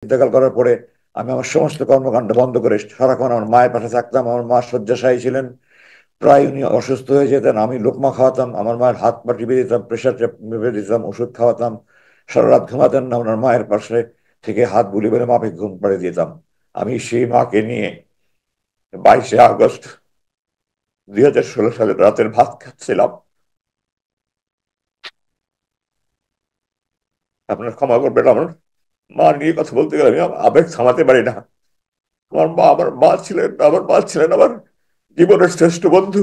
ইন্তেকাল করার পরে আমি আমার সমস্ত কর্মকাণ্ড বন্ধ করে সারাক্ষণ আমার মায়ের পাশে থাকতাম। আমার মা শয্যাশায়ী ছিলেন, প্রায় উনি অসুস্থ হয়ে যেতেন, আমি লোকমা খাওয়াতাম, আমার মায়ের হাত পা টিপে দিতাম, প্রেশার মেপে দিতাম, ওষুধ খাওয়াতাম। সারা রাত ঘুমাতেন না, ওনার মায়ের পাশে থেকে হাত বুলি বলে মাকে ঘুম পাড়িয়ে দিতাম। আমি সেই মাকে নিয়ে 22শে আগস্ট 2016 সালে রাতের ভাত খাচ্ছিলাম। আপনার ক্ষমা করবেন, আমার মা নিয়ে কথা বলতে গেলে আমি আমার আবেগ থামাতে পারি না। আমার মা ছিলেন আমার জীবনের শ্রেষ্ঠ বন্ধু।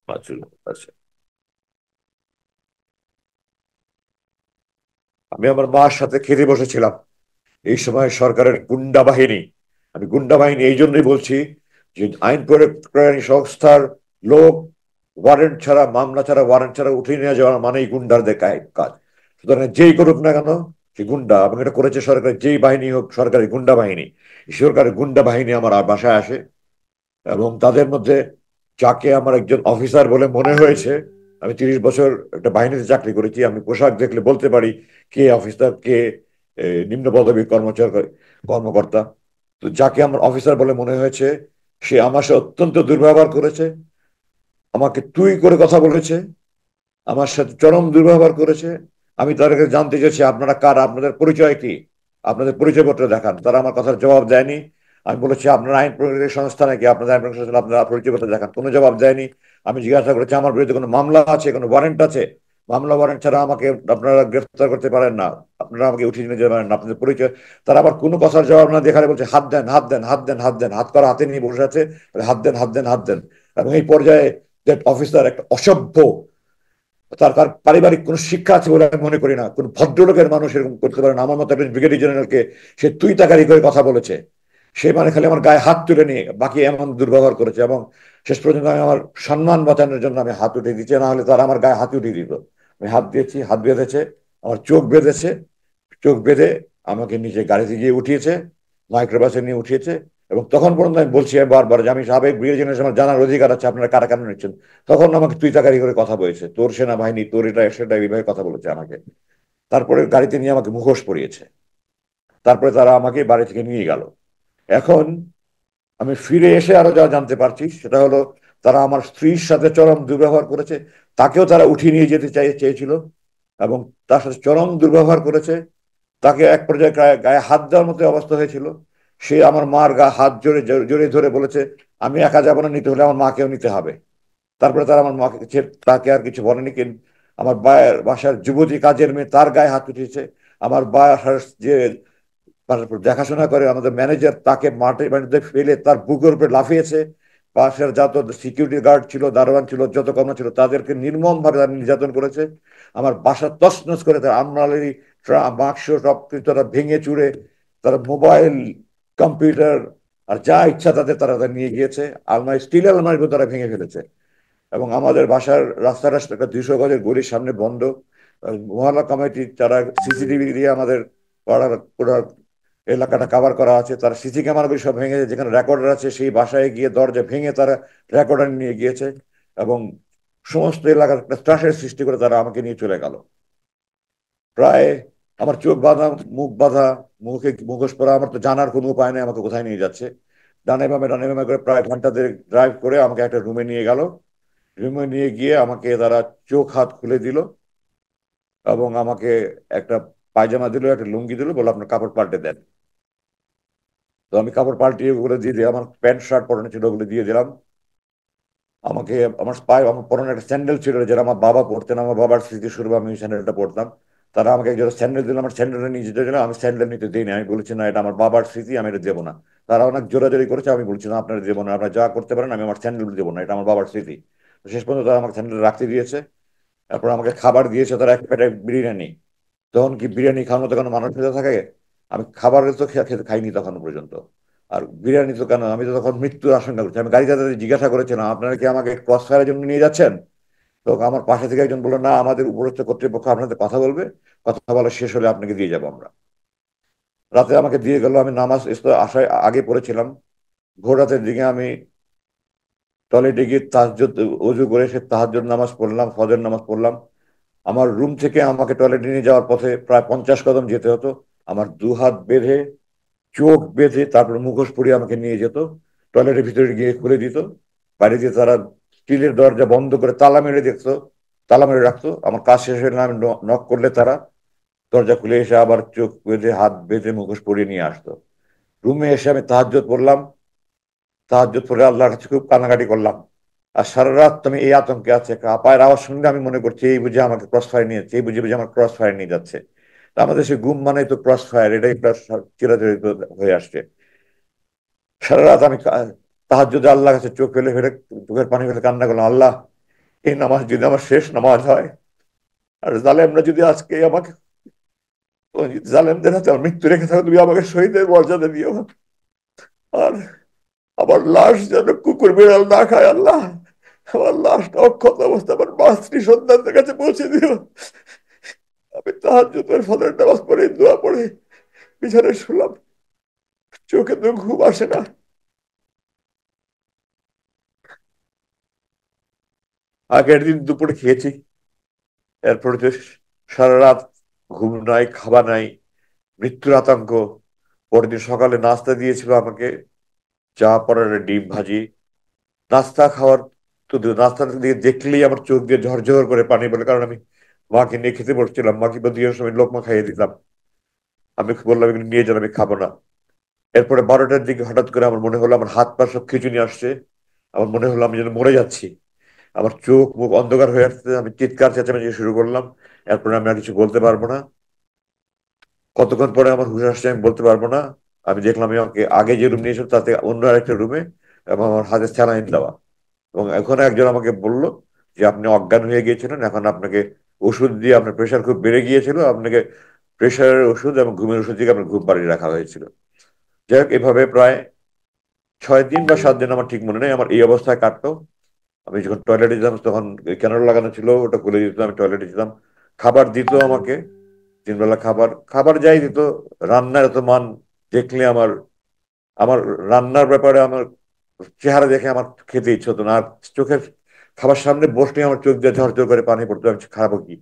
মা ছিল আচ্ছা। আমি আমার মার সাথে খেতে বসেছিলাম, এই সময় সরকারের গুন্ডা বাহিনী, আমি গুন্ডা বাহিনী এই জন্যই বলছি যে আইন প্রয়োগকারী সংস্থার লোক ওয়ারেন্ট ছাড়া, মামলা ছাড়া, ওয়ারেন্ট ছাড়া উঠিয়ে নিয়ে যাওয়া মানেই গুন্ডারদের কাজ। সুতরাং যেই করুক না কেন সে গুন্ডা, এবং এটা করেছে সরকার, যেই বাহিনী হোক সরকারি গুন্ডা বাহিনী। সরকারের গুন্ডা বাহিনী আমার বাসায় আসে, এবং তাদের মধ্যে যাকে আমার একজন অফিসার বলে মনে হয়েছে, আমি 30 বছর একটা বাহিনীতে চাকরি করেছি, আমি পোশাক দেখলে বলতে পারি কে অফিসার, কে নিম্ন পদবী কর্মকর্তা। তো যাকে আমার অফিসার বলে মনে হয়েছে, সে আমার সাথে অত্যন্ত দুর্ব্যবহার করেছে, আমাকে তুই করে কথা বলেছে, আমার সাথে চরম দুর্ব্যবহার করেছে। আমি তাদের কাছে জানতে চেয়েছি আপনারা কার, আপনাদের পরিচয় কি, আপনাদের পরিচয়পত্র দেখান। তারা আমার কথার জবাব দেয়নি। আমি বলেছি আপনার আইন প্রয়োগের সংস্থা নাকি, আপনাদের আইন প্রয়োগের সংস্থা, আপনারা পরিচয়পত্র দেখান। কোনো জবাব দেয়নি। আমি জিজ্ঞাসা করেছি আমার বিরুদ্ধে কোনো মামলা আছে, কোনো ওয়ারেন্ট আছে? মামলা ওয়ারেন্ট ছাড়া আমাকে আপনারা গ্রেফতার করতে পারেন না, আপনারা আমাকে উঠিয়ে নিয়ে যেতে পারেন না, আপনাদের পরিচয়। তারা আবার কোনো কথার জবাব না দেখালে বলছে হাত দেন, হাত দেন, হাত দেন, হাত দেন, হাত করা হাতে নিয়ে বসে আছে, হাত দেন, হাত দেন, হাত দেন। এবং এই পর্যায়ে দ্যাট অফিসার একটা অসভ্য, তার তার পারিবারিক কোনো শিক্ষা আছে বলে আমি মনে করি না। কোন ভদ্রলোকের মানুষ এরকম করতে পারে না। আমার মতো একজন ব্রিগেডিয়ার জেনারেলকে সে তুই তাকারি করে কথা বলেছে। সে মানে খালি আমার গায়ে হাত তুলে নিয়ে বাকি এমন দুর্ব্যবহার করেছে, এবং শেষ পর্যন্ত আমি আমার সম্মান বাঁচানোর জন্য আমি হাত উঠিয়ে দিচ্ছি, না হলে তারা আমার গায়ে হাত উঠিয়ে দিত। আমি হাত দিয়েছি, হাত বেঁধেছে, আমার চোখ বেঁধেছে, চোখ বেঁধে আমাকে নিচে গাড়িতে গিয়ে উঠিয়েছে, মাইক্রোবাসে নিয়ে উঠিয়েছে। এবং তখন পর্যন্ত আমি বলছি বারবার যে আমি সাবেক ব্রিগেডিয়ার জেনারেল, আমার জানার অধিকার আছে আপনারা কারা কেন নিচ্ছেন। তখন আমাকে তুই তাকারি করে কথা বলেছে, তোর সেনাবাহিনী, তোর এটা সেটা, এইভাবে কথা বলেছে আমাকে। তারপরে গাড়িতে নিয়ে আমাকে মুখোশ পরিয়েছে। তারপরে তারা আমাকে বাড়ি থেকে নিয়ে গেল। এখন আমি ফিরে এসে আরো যা জানতে পারছি সেটা হলো তারা আমার স্ত্রীর সাথে চরম দুর্ব্যবহার করেছে, তাকেও তারা উঠিয়ে নিয়ে যেতে চেয়েছিল, এবং তার সাথে চরম দুর্ব্যবহার করেছে। তাকে এক পর্যায়ে গায়ে গায়ে হাত দেওয়ার মতো অবস্থা হয়েছিল। সে আমার মার হাত জোরে জোরে ধরে বলেছে আমি একা যাবো না, নিতে হলে আমার মাকেও নিতে হবে। তারপরে তারা আমার মাকে তাকে আর কিছু বলেনি, কিন্তু আমার বাসার যুবতী কাজের মেয়ে তার গায়ে হাত উঠিয়েছে। আমার বাসার যে দেখাশোনা করে আমাদের ম্যানেজার, তাকে মাঠে মাটিতে ফেলে তার বুকের উপরে লাফিয়েছে। পাশের যত সিকিউরিটি গার্ড ছিল, দারোয়ান ছিল, যত কর্মী ছিল, তাদেরকে নির্মম ভাবে তারা নির্যাতন করেছে। আমার বাসা তছনছ করে তারা আলমারি, বাক্স সব কিছু তারা ভেঙে চুরে, তারা মোবাইল, কম্পিউটার আর যা ইচ্ছা তাদের তারা তারা নিয়ে গিয়েছে। আলমারি, স্টিল আলমারিগুলো তারা ভেঙে ফেলেছে। এবং আমাদের বাসার রাস্তাটা একটা 200 গজের গলির সামনে বন্ধ। মহল্লা কমিটি তারা সিসিটিভি দিয়ে আমাদের পাড়ার পুরো এলাকাটা কাভার করা আছে, তারা সিসি ক্যামেরাগুলি সব ভেঙে, যেখানে রেকর্ডার আছে সেই বাসায় গিয়ে দরজা ভেঙে তারা রেকর্ডার নিয়ে গিয়েছে, এবং সমস্ত এলাকার একটা ত্রাসের সৃষ্টি করে তারা আমাকে নিয়ে চলে গেল। প্রায় আমার চোখ বাঁধা, মুখ বাঁধা, মুখে মুখোশ পরা, আমার তো জানার কোনো উপায় নেই আমাকে কোথায় নিয়ে যাচ্ছে। ডানে বামে করে প্রায় ঘন্টা দেড়েক ড্রাইভ করে আমাকে একটা রুমে নিয়ে গেল। রুমে নিয়ে গিয়ে আমাকে তারা চোখ হাত খুলে দিল, এবং আমাকে একটা পায়জামা দিল, একটা লুঙ্গি দিল, বলে আপনার কাপড় পাল্টে দেন। তো আমি কাপড় পাল্টিয়ে ওগুলো দিয়ে দিই, আমার প্যান্ট শার্ট পরানো ছিল ওগুলো দিয়ে দিলাম। আমাকে আমার পায়ে আমার পরনে একটা স্যান্ডেল ছিল যেটা আমার বাবা পরতেন, আমার বাবার স্মৃতিস্বরূপ আমি স্যান্ডেলটা পরতাম। তারা আমাকে একজন স্যান্ডেল দিল, আমার স্যান্ডেলটা নিয়ে যেতে দিল, আমি স্যান্ডেল নিতে দিই না, আমি বলেছি না এটা আমার বাবার স্মৃতি, আমি এটা দেবো না। তারা অনেক জোরাজোরি করেছে, আমি বলছি না আপনারা দেবো না, আপনারা যা করতে পারেন, আমি আমার স্যান্ডেল দেবো না, এটা আমার বাবার স্মৃতি। তো শেষ পর্যন্ত তারা আমাকে স্যান্ডেল রাখতে দিয়েছে। তারপর আমাকে খাবার দিয়েছে তারা, এক প্লেটে বিরিয়ানি। তখন কি বিরিয়ানি খাওয়ার মতো কোনো মানুষ বেঁচে থাকে? আমি খাবারের তো খেতে খাইনি তখন পর্যন্ত। আর বিরিয়ানি তো কেন, আমি তো তখন মৃত্যুর আশঙ্কা করছি। আমি গাড়িতে তাদের জিজ্ঞাসা করেছিলাম আপনারা কি আমাকে ক্রস ফায়ারের জন্য নিয়ে যাচ্ছেন? তো আমার পাশে থেকে একজন বললো না, আমাদের উপরস্থ কর্তৃপক্ষ আপনাদের কথা বলবে, কথা বলা শেষ হলে আপনাকে দিয়ে যাবো আমরা। রাতে আমাকে দিয়ে গেল, আমি নামাজ আসায় আগে পড়েছিলাম। ভোর রাতের দিকে আমি টয়লেটে গিয়ে তাহাজ্জুদ, অজু করে সে তাহাজ্জুদ নামাজ পড়লাম, ফজর নামাজ পড়লাম। আমার রুম থেকে আমাকে টয়লেটে নিয়ে যাওয়ার পথে প্রায় 50 কদম যেতে হতো। আমার দু হাত বেঁধে, চোখ বেঁধে, তারপর মুখোশ পরিয়ে আমাকে নিয়ে যেত। টয়লেটের ভিতরে গিয়ে খুলে দিত। বাইরে দিয়ে তারা স্টিলের দরজা বন্ধ করে তালা মেরে দেখতো, তালা মেরে রাখতো। আমার কাজ শেষ হলে আমি নক করলে তারা দরজা খুলে এসে আবার চোখ বেঁধে, হাত বেঁধে, মুখোশ পরিয়ে নিয়ে আসতো। রুমে এসে আমি তাহাজ্জুদ পড়লাম। তাহাজ্জুদ পড়ে আল্লাহর কাছে খুব কান্নাকাটি করলাম। আর সারা রাত আমি এই আতঙ্কে আছে, একটা পায়ের আওয়াজ শুনলে আমি মনে করছি এই বুঝে আমাকে ক্রস ফায়ার নিয়ে যাচ্ছে, এই বুঝে বুঝে আমার ক্রস ফায়ার নিয়ে যাচ্ছে। তা আমাদের সে গুম মানে তো ক্রস ফায়ার, এটাই প্লাস চিরাচরিত হয়ে আসছে। সারা রাত আমি তাহাজ্জুদে আল্লাহর কাছে চোখ ফেলে ফেলে, চোখের পানি ফেলে কান্না করলাম, আল্লাহ, এই নামাজ যদি আমার শেষ নামাজ হয়, আর জালেমরা যদি আজকে আমাকে, জালেমদের হাতে আমার মৃত্যু রেখে থাকো, তুমি আমাকে শহীদের মর্যাদা দিও। আর আমার লাশ যেন কুকুর বিড়াল না খায় আল্লাহ। আমার লাশটা অক্ষত অবস্থা আমার মাতৃ সন্তানদের কাছে পৌঁছে দিও। আমি তাহাজ্জুদের ফজরের নামাজ পড়ে, দোয়া পড়ে বিছানায় শুলাম। চোখে তো ঘুম আসে না। আগের দিন দুপুরে খেয়েছি, এরপরে তো সারা রাত ঘুম নাই, খাবার নাই, মৃত্যুর আতঙ্ক। পরের দিন সকালে নাস্তা দিয়েছিল আমাকে, চা, পড়ার, ডিম ভাজি। নাস্তা খাওয়ার তো নাস্তা দিয়ে দেখলেই আমার চোখ দিয়ে ঝরঝর করে পানি বলে, কারণ আমি মাকে নিয়ে খেতে বসছিলাম। মাকে দিয়ে সময় লোকমা খাইয়ে দিতাম। আমি বললাম এগুলো নিয়ে যান, আমি খাবো না। এরপরে 12টার দিকে হঠাৎ করে আমার মনে হলো আমার হাত পা সব খিঁচুনি আসছে। আমার মনে হলো আমি যেন মরে যাচ্ছি। আমার চোখ মুখ অন্ধকার হয়ে আসছে, আমি চিৎকার চেঁচামেচি শুরু করলাম। এরপরে আমি আর কিছু বলতে পারবো না। কতক্ষণ পরে আমার হুঁশ আসছে আমি বলতে পারবো না। আমি দেখলাম আমি আমাকে আগে যে রুম নিয়েছিল তাতে অন্য আরেকটা রুমে, এবং আমার হাতে স্যালাইন দেওয়া। এবং এখন একজন আমাকে বলল যে আপনি অজ্ঞান হয়ে গিয়েছিলেন, এখন আপনাকে ওষুধ দিয়ে, আপনার প্রেশার খুব বেড়ে গিয়েছিল, আপনাকে প্রেশারের ওষুধ এবং ঘুমের ওষুধ দিয়ে আপনার ঘুম পাড়িয়ে রাখা হয়েছিল। যাই হোক, এভাবে প্রায় 6 দিন বা 7 দিন, আমার ঠিক মনে নেই, আমার এই অবস্থায় কাটতো। আমি যখন টয়লেটে যেতাম তখন ক্যানোলা লাগানো ছিল, ওটা খুলে দিত, আমি টয়লেটে যেতাম। খাবার দিত আমাকে, 3 বেলা খাবার। খাবার যাই দিত, রান্নার এত মান দেখলে আমার, আমার রান্নার ব্যাপারে আমার চেহারা দেখে আমার খেতে ইচ্ছে হতো না। আর চোখের খাবার সামনে বসলে আমার চোখ দিয়ে ঝরঝর করে পানি পড়তো, আমি খাবো কি।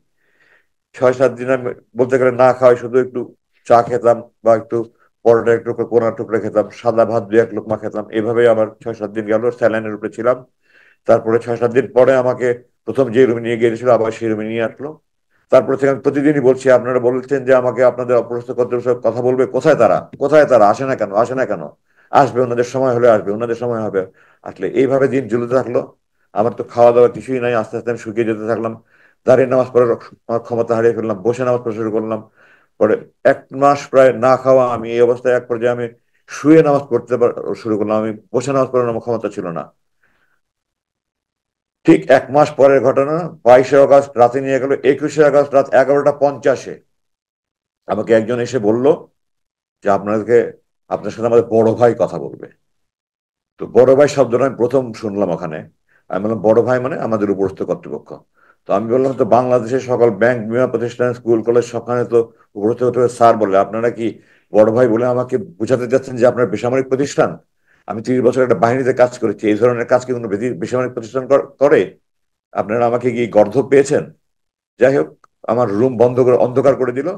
6-7 দিন আমি বলতে গেলে না খাওয়াই, শুধু একটু চা খেতাম বা একটু পরোটা, একটু কোনা টুকরা খেতাম, সাদা ভাত 2-1 লোকমা খেতাম। এইভাবেই আমার 6-7 দিন গেল, স্যালাইনের উপরে ছিলাম। তারপরে 6-7 দিন পরে আমাকে প্রথম যে রুমে নিয়ে গিয়েছিল আবার সেই রুমে নিয়ে আসলো। তারপরে থেকে আমি প্রতিদিনই বলছি, আপনারা বলছেন যে আমাকে আপনাদের অপরস্থ কর্তৃপক্ষ সাথে কথা বলবে, কোথায় তারা, কোথায় তারা, আসে না কেন, আসে না কেন। আসবে, ওনাদের সময় হলে আসবে, ওনাদের সময় হবে। আসলে এইভাবে দিন চলতে থাকলো। আমার তো খাওয়া দাওয়া কিছুই নাই, আস্তে আস্তে আমি শুকিয়ে যেতে থাকলাম। দাঁড়িয়ে নামাজ পড়ার আমার ক্ষমতা হারিয়ে ফেললাম, বসে নামাজ পড়া শুরু করলাম। পরে 1 মাস প্রায় না খাওয়া আমি, এই অবস্থায় এক পর্যায়ে আমি শুয়ে নামাজ পড়তে শুরু করলাম। আমি বসে নামাজ পড়ার আমার ক্ষমতা ছিল না। ঠিক 1 মাস পরের ঘটনা, 22শে আগস্ট রাতে নিয়ে গেল, 21শে আগস্ট রাত 11টা 50-এ আমাকে একজন এসে বলল যে আপনাকে, আপনার সাথে আমাদের বড় ভাই কথা বলবে। তো বড় ভাই শব্দটা আমি প্রথম শুনলাম ওখানে। আমি বললাম বড় ভাই মানে আমাদের উপরস্থ কর্তৃপক্ষ। তো আমি বললাম তো বাংলাদেশের সকল ব্যাংক, বীমা প্রতিষ্ঠান, স্কুল কলেজ সবখানে তো উপরস্থ কর্তৃপক্ষ স্যার বলে, আপনারা কি বড় ভাই বলে আমাকে বোঝাতে চাচ্ছেন যে আপনার বেসামরিক প্রতিষ্ঠান? আমি 30 বছর একটা বাহিনীতে কাজ করেছি, এই ধরনের কাজ কি কোনো বেসামরিক প্রতিষ্ঠান করে? আপনারা আমাকে কি গর্ধব পেয়েছেন? যাই হোক, আমার রুম বন্ধ করে অন্ধকার করে দিল।